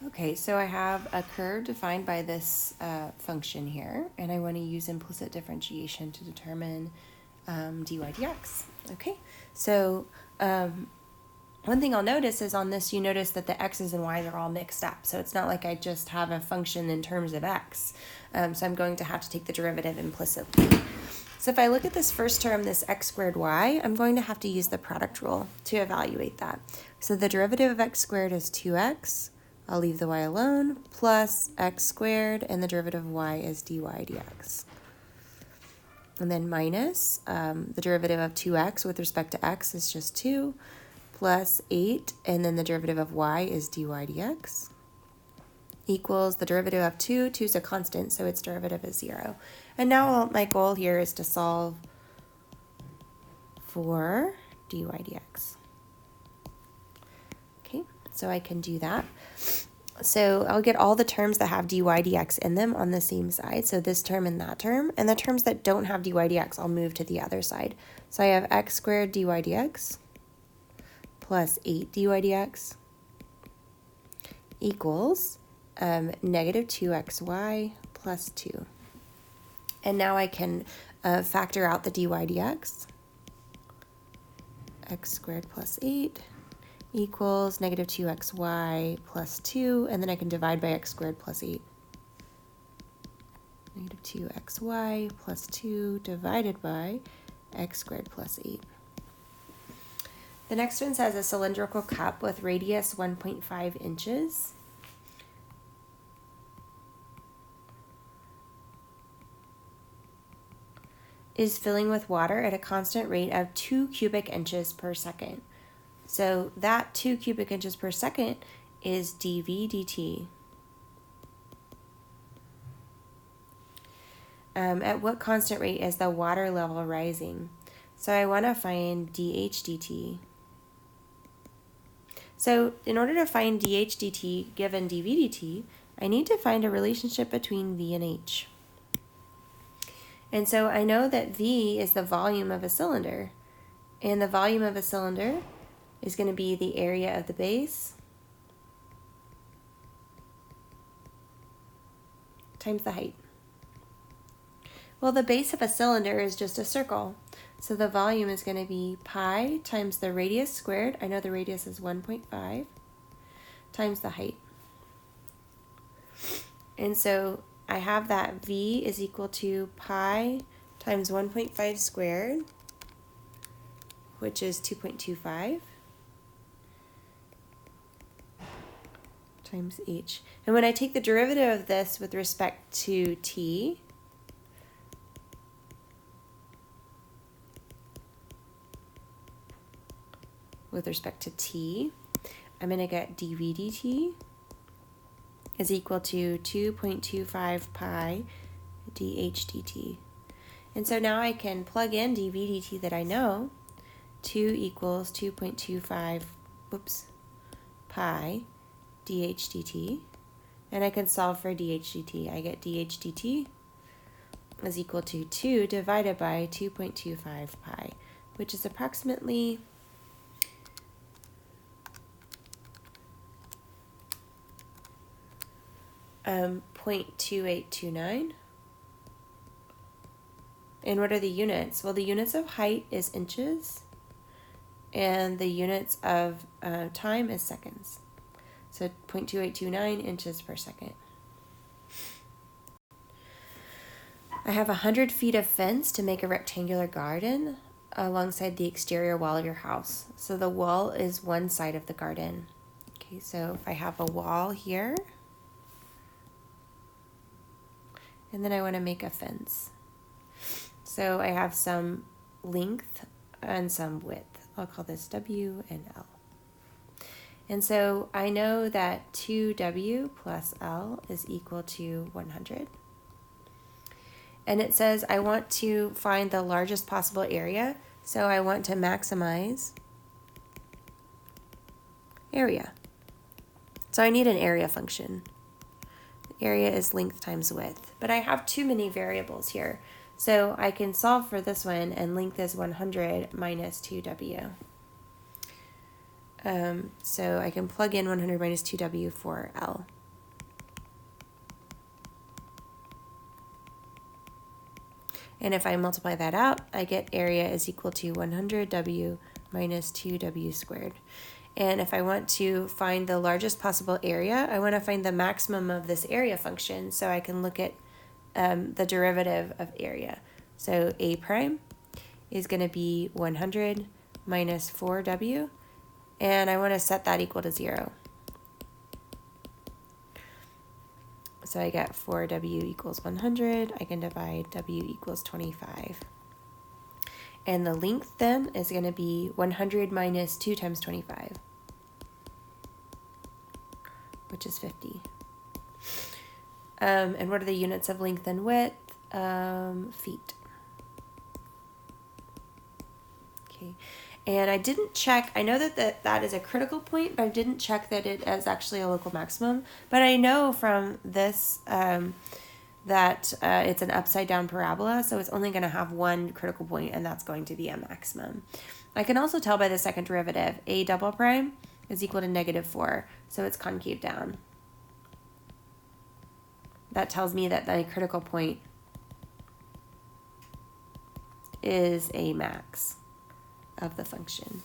Okay, so I have a curve defined by this function here, and I want to use implicit differentiation to determine dy dx. Okay, so one thing I'll notice is on this, you notice that the x's and y's are all mixed up. So it's not like I just have a function in terms of x. So I'm going to have to take the derivative implicitly. So if I look at this first term, this x squared y, I'm going to have to use the product rule to evaluate that. So the derivative of x squared is 2x. I'll leave the y alone, plus x squared, and the derivative of y is dy dx. And then minus the derivative of 2x with respect to x is just 2, plus 8, and then the derivative of y is dy dx, equals the derivative of 2. 2 is a constant, so its derivative is 0. And now my goal here is to solve for dy dx. Okay, so I can do that. So I'll get all the terms that have dy dx in them on the same side. So this term and that term. And the terms that don't have dy dx, I'll move to the other side. So I have x squared dy dx plus 8 dy dx equals negative 2xy plus 2. And now I can factor out the dy dx. X squared plus 8 equals negative 2xy plus 2, and then I can divide by x squared plus 8. Negative 2xy plus 2 divided by x squared plus 8. The next one says a cylindrical cup with radius 1.5 inches is filling with water at a constant rate of 2 cubic inches per second. So that 2 cubic inches per second is dV dt. At what constant rate is the water level rising? So I want to find dH dt. So in order to find dH dt given dV dt, I need to find a relationship between V and H. And so I know that V is the volume of a cylinder, and the volume of a cylinder is going to be the area of the base times the height. Well, the base of a cylinder is just a circle, so the volume is going to be pi times the radius squared. I know the radius is 1.5 times the height. And so I have that V is equal to pi times 1.5 squared, which is 2.25. Times h. And when I take the derivative of this with respect to t, I'm going to get dV dt is equal to 2.25 pi dH dt. And so now I can plug in dV dt that I know. 2 equals 2.25 pi dH dt, and I can solve for dH dt. I get dH dt is equal to 2 divided by 2.25 pi, which is approximately 0.2829. And what are the units? Well, the units of height is inches, and the units of time is seconds. So 0.2829 inches per second. I have 100 feet of fence to make a rectangular garden alongside the exterior wall of your house. So the wall is one side of the garden. Okay, so if I have a wall here, and then I want to make a fence. So I have some length and some width. I'll call this W and L. And so I know that 2W plus L is equal to 100. And it says I want to find the largest possible area, so I want to maximize area. So I need an area function. Area is length times width, but I have too many variables here. So I can solve for this one, and length is 100 minus 2W. So I can plug in 100 minus 2w for L. And if I multiply that out, I get area is equal to 100w minus 2w squared. And if I want to find the largest possible area, I want to find the maximum of this area function, so I can look at the derivative of area. So a prime is going to be 100 minus 4w, and I want to set that equal to 0. So I get 4w equals 100. I can divide w equals 25. And the length then is going to be 100 minus 2 times 25, which is 50. And what are the units of length and width? Feet. Okay. And I didn't check, I know that is a critical point, but I didn't check that it is actually a local maximum. But I know from this that it's an upside down parabola, so it's only going to have one critical point, and that's going to be a maximum. I can also tell by the second derivative, a double prime is equal to -4, so it's concave down. That tells me that the critical point is a max of the function.